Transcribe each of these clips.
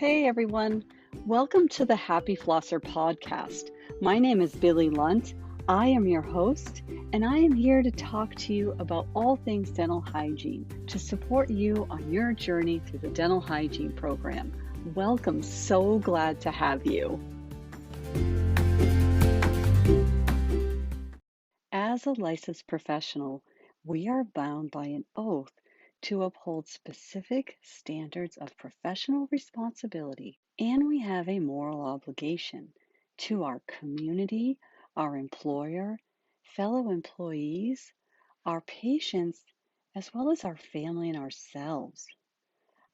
Hey everyone, welcome to the Happy Flosser podcast. My name is Billy Lunt. I am your host, and I am here to talk to you about all things dental hygiene to support you on your journey through the dental hygiene program. Welcome, so glad to have you. As a licensed professional, we are bound by an oath to uphold specific standards of professional responsibility, and we have a moral obligation to our community, our employer, fellow employees, our patients, as well as our family and ourselves.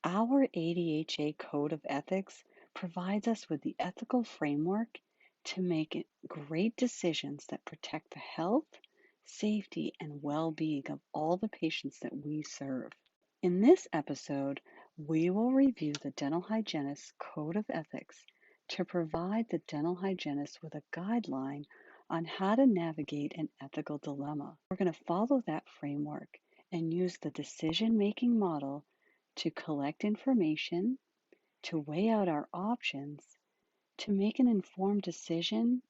Our ADHA Code of Ethics provides us with the ethical framework to make great decisions that protect the health, safety, and well-being of all the patients that we serve. In this episode, we will review the dental hygienist's Code of Ethics to provide the dental hygienist with a guideline on how to navigate an ethical dilemma. We're going to follow that framework and use the decision-making model to collect information, to weigh out our options, to make an informed decision,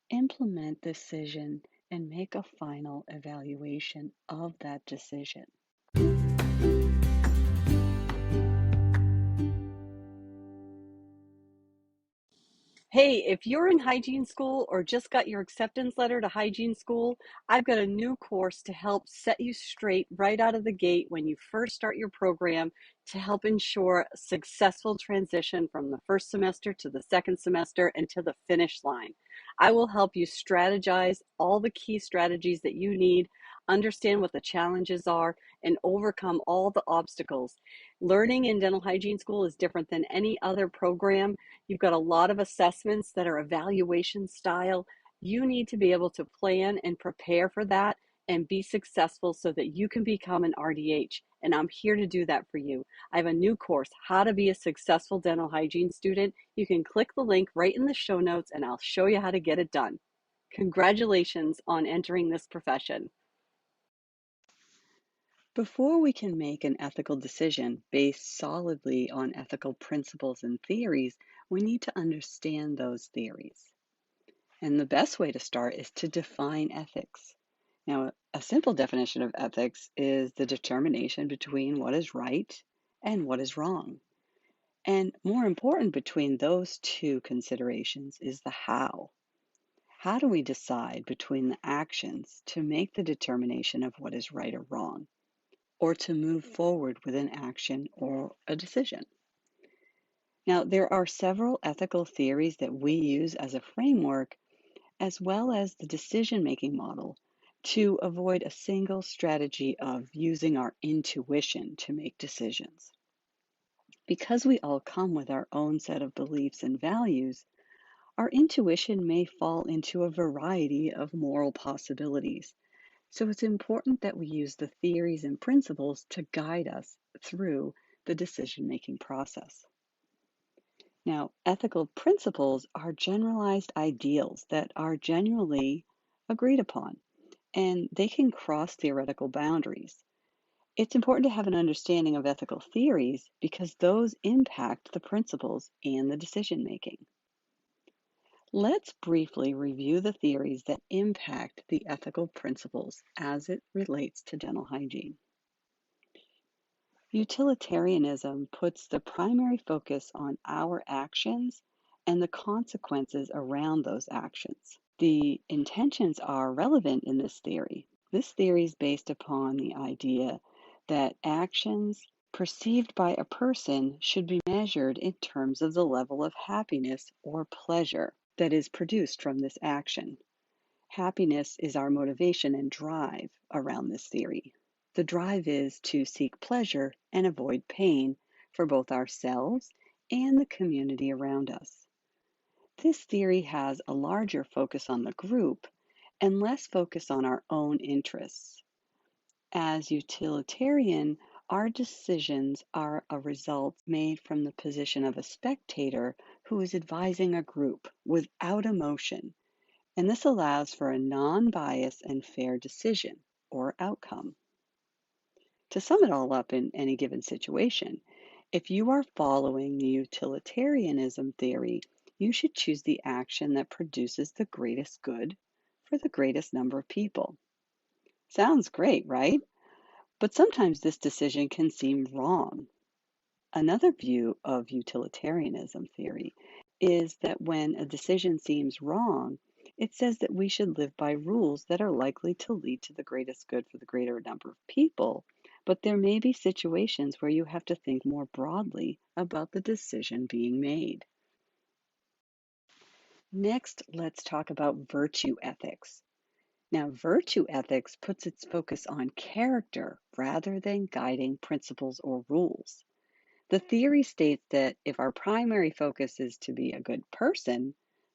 implement decision, and make a final evaluation of that decision. Hey, if you're in hygiene school or just got your acceptance letter to hygiene school, I've got a new course to help set you straight right out of the gate when you first start your program to help ensure a successful transition from the first semester to the second semester and to the finish line. I will help you strategize all the key strategies that you need, understand what the challenges are, and overcome all the obstacles. Learning in dental hygiene school is different than any other program. You've got a lot of assessments that are evaluation style. You need to be able to plan and prepare for that and be successful so that you can become an RDH. And I'm here to do that for you. I have a new course, How to Be a Successful Dental Hygiene Student. You can click the link right in the show notes and I'll show you how to get it done. Congratulations on entering this profession. Before we can make an ethical decision based solidly on ethical principles and theories, we need to understand those theories. And the best way to start is to define ethics. Now, a simple definition of ethics is the determination between what is right and what is wrong. And more important between those two considerations is the how. How do we decide between the actions to make the determination of what is right or wrong, or to move forward with an action or a decision? Now, there are several ethical theories that we use as a framework, as well as the decision-making model, to avoid a single strategy of using our intuition to make decisions. Because we all come with our own set of beliefs and values, our intuition may fall into a variety of moral possibilities. So it's important that we use the theories and principles to guide us through the decision-making process. Now, ethical principles are generalized ideals that are generally agreed upon, and they can cross theoretical boundaries. It's important to have an understanding of ethical theories because those impact the principles and the decision-making. Let's briefly review the theories that impact the ethical principles as it relates to dental hygiene. Utilitarianism puts the primary focus on our actions and the consequences around those actions. The intentions are relevant in this theory. This theory is based upon the idea that actions perceived by a person should be measured in terms of the level of happiness or pleasure that is produced from this action. Happiness is our motivation and drive around this theory. The drive is to seek pleasure and avoid pain for both ourselves and the community around us. This theory has a larger focus on the group and less focus on our own interests. As utilitarian, our decisions are a result made from the position of a spectator who is advising a group without emotion, and this allows for a non-biased and fair decision or outcome. To sum it all up in any given situation, If you are following the utilitarianism theory, you should choose the action that produces the greatest good for the greatest number of people. Sounds great, right? But sometimes this decision can seem wrong. Another view of utilitarianism theory is that when a decision seems wrong, it says that we should live by rules that are likely to lead to the greatest good for the greater number of people, but there may be situations where you have to think more broadly about the decision being made. Next, let's talk about virtue ethics. Now, virtue ethics puts its focus on character rather than guiding principles or rules. The theory states that if our primary focus is to be a good person,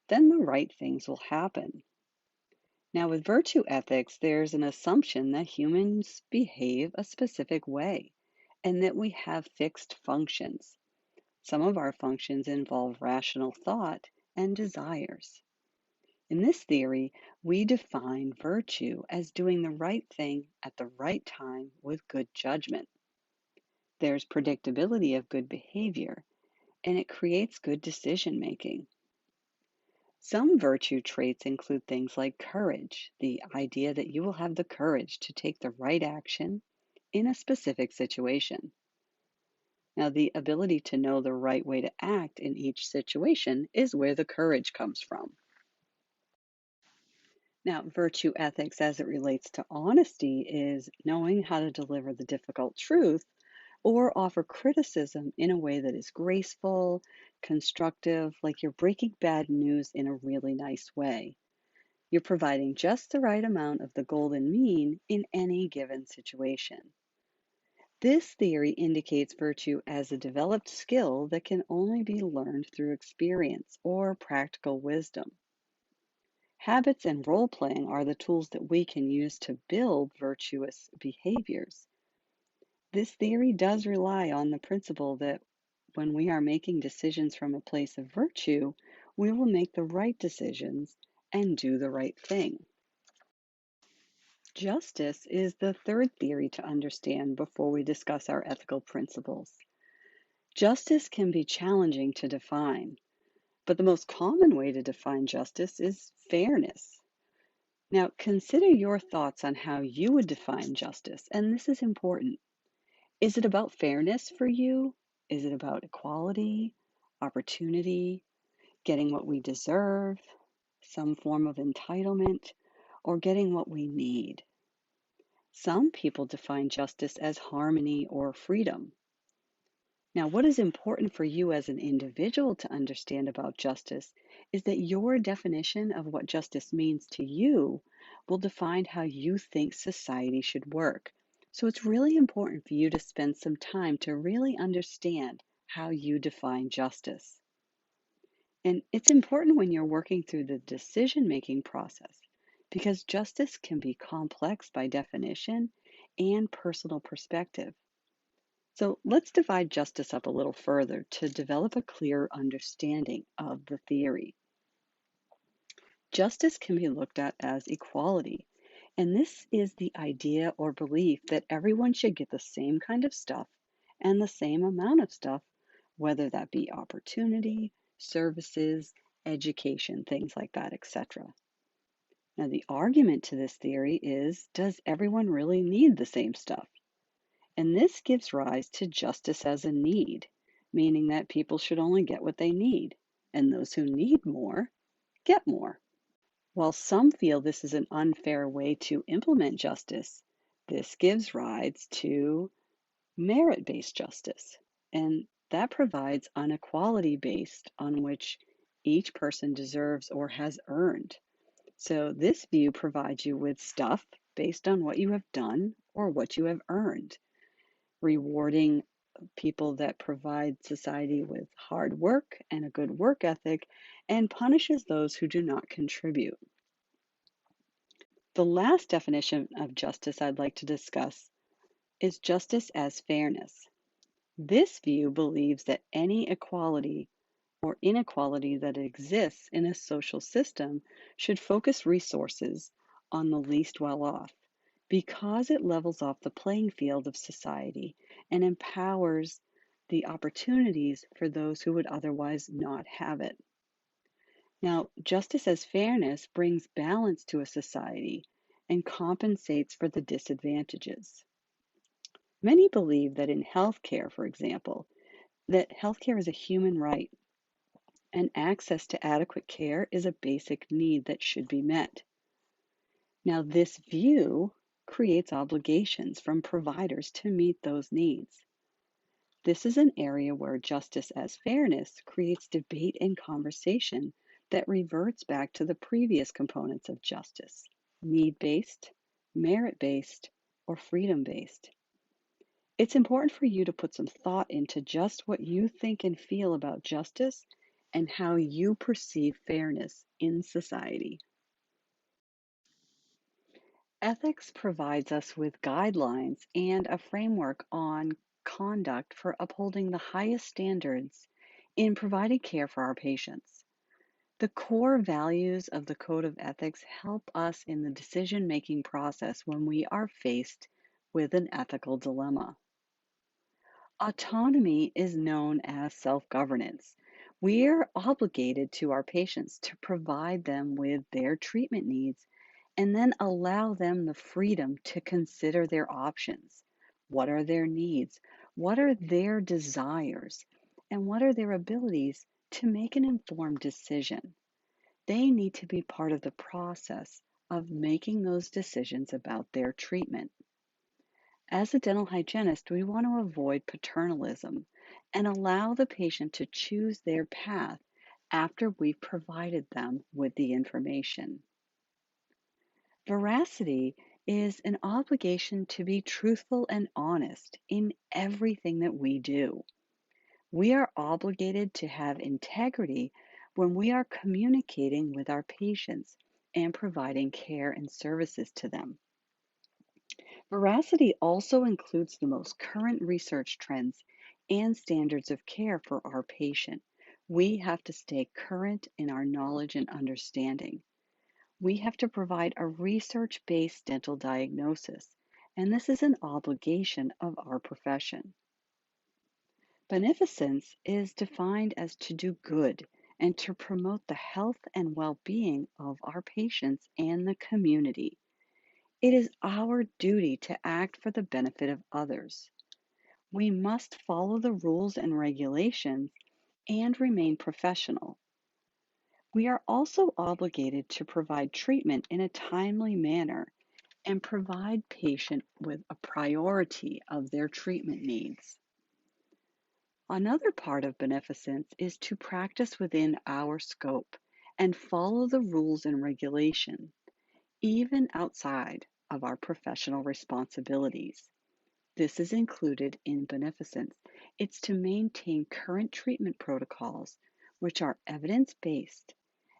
then the right things will happen. Now, with virtue ethics, there's an assumption that humans behave a specific way and that we have fixed functions. Some of our functions involve rational thought and desires. In this theory, we define virtue as doing the right thing at the right time with good judgment. There's predictability of good behavior, and it creates good decision making. Some virtue traits include things like courage, the idea that you will have the courage to take the right action in a specific situation. Now, the ability to know the right way to act in each situation is where the courage comes from. Now, virtue ethics as it relates to honesty is knowing how to deliver the difficult truth or offer criticism in a way that is graceful, constructive, like you're breaking bad news in a really nice way. You're providing just the right amount of the golden mean in any given situation. This theory indicates virtue as a developed skill that can only be learned through experience or practical wisdom. Habits and role playing are the tools that we can use to build virtuous behaviors. This theory does rely on the principle that when we are making decisions from a place of virtue, we will make the right decisions and do the right thing. Justice is the third theory to understand before we discuss our ethical principles. Justice can be challenging to define, but the most common way to define justice is fairness. Now, consider your thoughts on how you would define justice, and this is important. Is it about fairness for you? Is it about equality, opportunity, getting what we deserve, some form of entitlement, or getting what we need? Some people define justice as harmony or freedom. Now, what is important for you as an individual to understand about justice is that your definition of what justice means to you will define how you think society should work. So it's really important for you to spend some time to really understand how you define justice. And it's important when you're working through the decision-making process because justice can be complex by definition and personal perspective. So let's divide justice up a little further to develop a clear understanding of the theory. Justice can be looked at as equality, and this is the idea or belief that everyone should get the same kind of stuff and the same amount of stuff, whether that be opportunity, services, education, things like that, etc. Now, the argument to this theory is, does everyone really need the same stuff? And this gives rise to justice as a need, meaning that people should only get what they need, and those who need more get more. While some feel this is an unfair way to implement justice, this gives rise to merit-based justice, and that provides an equality based on which each person deserves or has earned. So this view provides you with stuff based on what you have done or what you have earned, rewarding people that provide society with hard work and a good work ethic, and punishes those who do not contribute. The last definition of justice I'd like to discuss is justice as fairness. This view believes that any equality or inequality that exists in a social system should focus resources on the least well off because it levels off the playing field of society and empowers the opportunities for those who would otherwise not have it. Now, justice as fairness brings balance to a society and compensates for the disadvantages. Many believe that in healthcare, for example, that healthcare is a human right and access to adequate care is a basic need that should be met. Now, this view creates obligations from providers to meet those needs. This is an area where justice as fairness creates debate and conversation that reverts back to the previous components of justice: need based, merit based, or freedom based. It's important for you to put some thought into just what you think and feel about justice and how you perceive fairness in society. Ethics provides us with guidelines and a framework on conduct for upholding the highest standards in providing care for our patients. The core values of the Code of Ethics help us in the decision making process when we are faced with an ethical dilemma. Autonomy is known as self governance. We are obligated to our patients to provide them with their treatment needs and then allow them the freedom to consider their options. What are their needs? What are their desires? And what are their abilities to make an informed decision? They need to be part of the process of making those decisions about their treatment. As a dental hygienist, we want to avoid paternalism and allow the patient to choose their path after we've provided them with the information. Veracity is an obligation to be truthful and honest in everything that we do. We are obligated to have integrity when we are communicating with our patients and providing care and services to them. Veracity also includes the most current research trends and standards of care for our patient. We have to stay current in our knowledge and understanding. We have to provide a research-based dental diagnosis, and this is an obligation of our profession. Beneficence is defined as to do good and to promote the health and well-being of our patients and the community. It is our duty to act for the benefit of others. We must follow the rules and regulations and remain professional. We are also obligated to provide treatment in a timely manner and provide patient with a priority of their treatment needs. Another part of beneficence is to practice within our scope and follow the rules and regulation, even outside of our professional responsibilities. This is included in beneficence. It's to maintain current treatment protocols, which are evidence-based,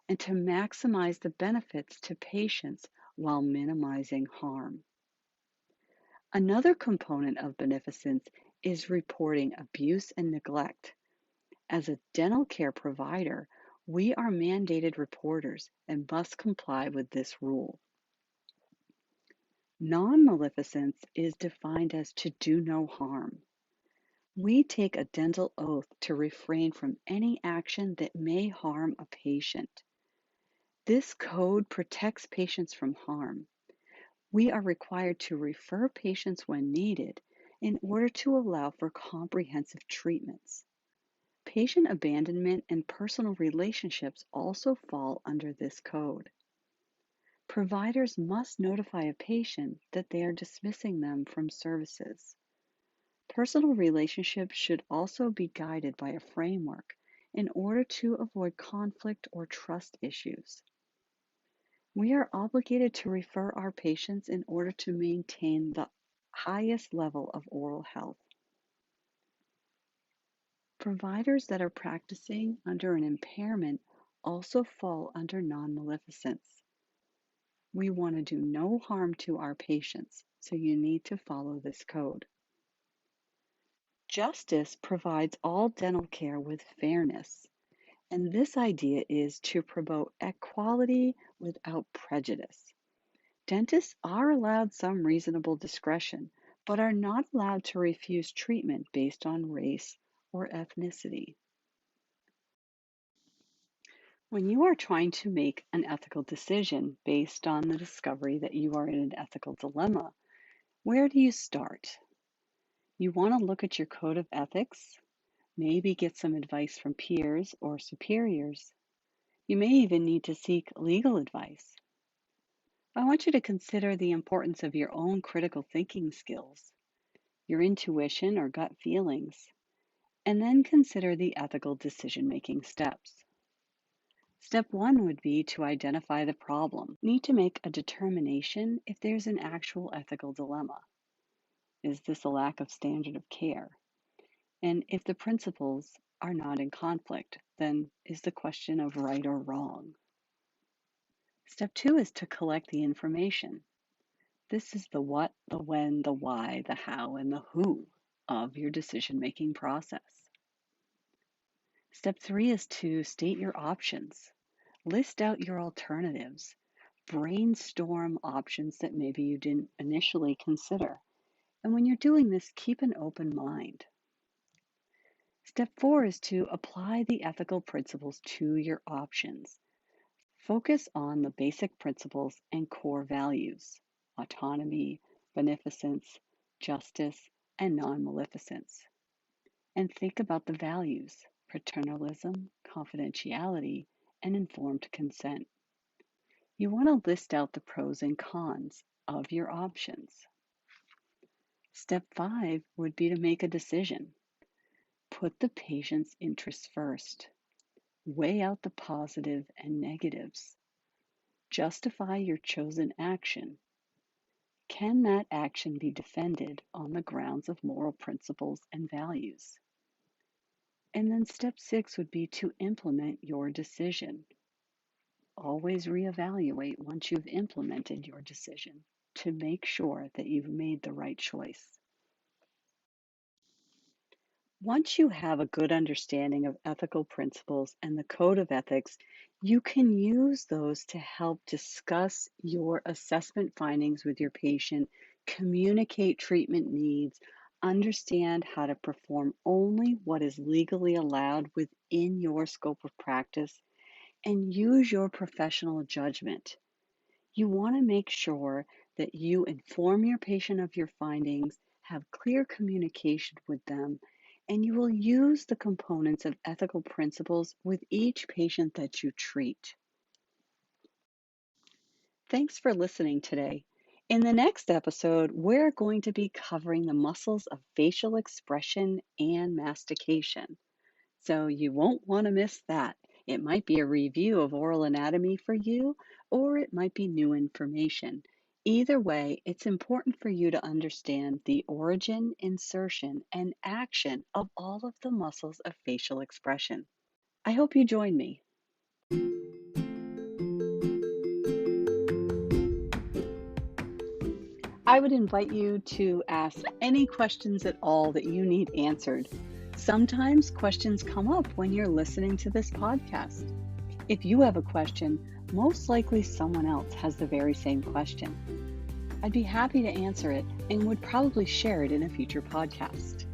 and to maximize the benefits to patients while minimizing harm. Another component of beneficence is reporting abuse and neglect. As a dental care provider, we are mandated reporters and must comply with this rule. Non-maleficence is defined as to do no harm. We take a dental oath to refrain from any action that may harm a patient. This code protects patients from harm. We are required to refer patients when needed in order to allow for comprehensive treatments. Patient abandonment and personal relationships also fall under this code. Providers must notify a patient that they are dismissing them from services. Personal relationships should also be guided by a framework in order to avoid conflict or trust issues. We are obligated to refer our patients in order to maintain the highest level of oral health. Providers that are practicing under an impairment also fall under non-maleficence. We want to do no harm to our patients, so you need to follow this code. Justice provides all dental care with fairness, and this idea is to promote equality without prejudice. Dentists are allowed some reasonable discretion, but are not allowed to refuse treatment based on race or ethnicity. When you are trying to make an ethical decision based on the discovery that you are in an ethical dilemma, where do you start? You want to look at your code of ethics, maybe get some advice from peers or superiors. You may even need to seek legal advice. I want you to consider the importance of your own critical thinking skills, your intuition or gut feelings, and then consider the ethical decision-making steps. Step one would be to identify the problem. You need to make a determination if there's an actual ethical dilemma. Is this a lack of standard of care? And if the principles are not in conflict, then is the question of right or wrong? Step two is to collect the information. This is the what, the when, the why, the how, and the who of your decision-making process. Step three is to state your options. List out your alternatives. Brainstorm options that maybe you didn't initially consider. And when you're doing this, keep an open mind. Step four is to apply the ethical principles to your options. Focus on the basic principles and core values: autonomy, beneficence, justice, and non-maleficence. And think about the values: paternalism, confidentiality, and informed consent. You want to list out the pros and cons of your options. Step five would be to make a decision. Put the patient's interests first. Weigh out the positive and negatives. Justify your chosen action. Can that action be defended on the grounds of moral principles and values? And then step six would be to implement your decision. Always reevaluate once you've implemented your decision to make sure that you've made the right choice. Once you have a good understanding of ethical principles and the code of ethics, you can use those to help discuss your assessment findings with your patient, communicate treatment needs, understand how to perform only what is legally allowed within your scope of practice, and use your professional judgment. You want to make sure that you inform your patient of your findings, have clear communication with them, and you will use the components of ethical principles with each patient that you treat. Thanks for listening today. In the next episode, we're going to be covering the muscles of facial expression and mastication. So you won't want to miss that. It might be a review of oral anatomy for you, or it might be new information. Either way, it's important for you to understand the origin, insertion, and action of all of the muscles of facial expression. I hope you join me. I would invite you to ask any questions at all that you need answered. Sometimes questions come up when you're listening to this podcast. If you have a question, most likely someone else has the very same question. I'd be happy to answer it and would probably share it in a future podcast.